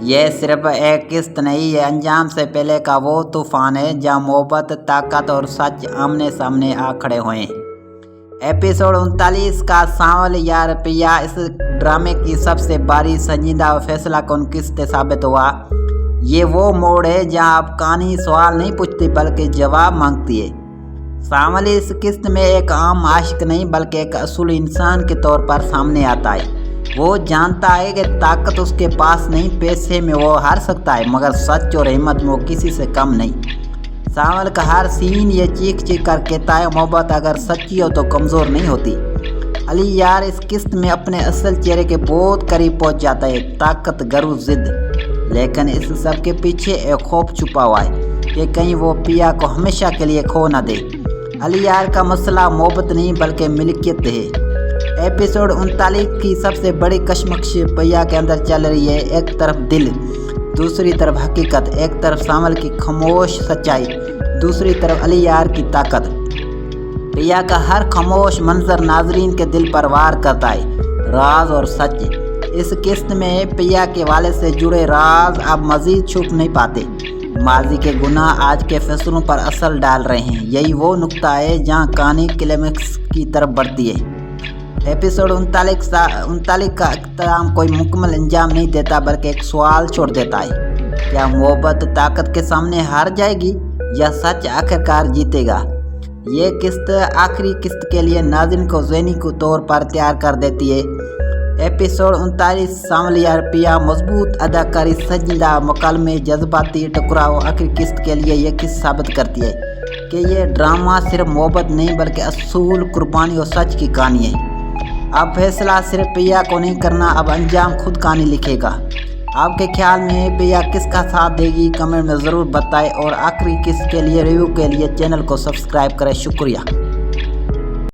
یہ صرف ایک قسط نہیں ہے، انجام سے پہلے کا وہ طوفان ہے جہاں محبت، طاقت اور سچ آمنے سامنے آ کھڑے ہوئے۔ ایپیسوڈ 39 کا سانول یار پیا اس ڈرامے کی سب سے بڑی سنجیدہ اور فیصلہ کن قسط ثابت ہوا۔ یہ وہ موڑ ہے جہاں اب کہانی سوال نہیں پوچھتی بلکہ جواب مانگتی ہے۔ سانول اس قسط میں ایک عام عاشق نہیں بلکہ ایک اصول انسان کے طور پر سامنے آتا ہے۔ وہ جانتا ہے کہ طاقت اس کے پاس نہیں، پیسے میں وہ ہار سکتا ہے، مگر سچ اور ہمت میں وہ کسی سے کم نہیں۔ سانول کا ہر سین یہ چیخ چیخ کر کہتا ہے محبت اگر سچی ہو تو کمزور نہیں ہوتی۔ علی یار اس قسط میں اپنے اصل چہرے کے بہت قریب پہنچ جاتا ہے، طاقت، غرور، ضد۔ لیکن اس سب کے پیچھے ایک خوف چھپا ہوا ہے کہ کہیں وہ پیا کو ہمیشہ کے لیے کھو نہ دے۔ علی یار کا مسئلہ محبت نہیں بلکہ ملکیت ہے۔ ایپیسوڈ 39 کی سب سے بڑی کشمکش پیا کے اندر چل رہی ہے، ایک طرف دل، دوسری طرف حقیقت، ایک طرف سانول کی خاموش سچائی، دوسری طرف علی یار کی طاقت۔ پیا کا ہر خاموش منظر ناظرین کے دل پر وار کرتا ہے، راز اور سچ۔ اس قسط میں پیا کے والد سے جڑے راز اب مزید چھپ نہیں پاتے، ماضی کے گناہ آج کے فیصلوں پر اثر ڈال رہے ہیں۔ یہی وہ نقطہ ہے جہاں کہانی کلائمیکس کی طرف بڑھتی ہے۔ ایپیسوڈ 39 کا اختتام کوئی مکمل انجام نہیں دیتا بلکہ ایک سوال چھوڑ دیتا ہے، کیا محبت طاقت کے سامنے ہار جائے گی یا سچ آخرکار جیتے گا؟ یہ قسط آخری قسط کے لیے ناظرین کو ذہنی طور پر تیار کر دیتی ہے۔ ایپیسوڈ 39 سانول یار پیا، مضبوط اداکاری، سنجیدہ مکالمے، جذباتی ٹکراؤ، آخری قسط کے لیے یہ قسط ثابت کرتی ہے کہ یہ ڈرامہ صرف محبت نہیں بلکہ اصول، قربانی اور سچ کی کہانی ہے۔ اب فیصلہ صرف پیا کو نہیں کرنا، اب انجام خود کہانی لکھے گا۔ آپ کے خیال میں پیا کس کا ساتھ دے گی؟ کمنٹ میں ضرور بتائیں اور آخری قسط کے لیے ریویو کے لیے چینل کو سبسکرائب کریں۔ شکریہ۔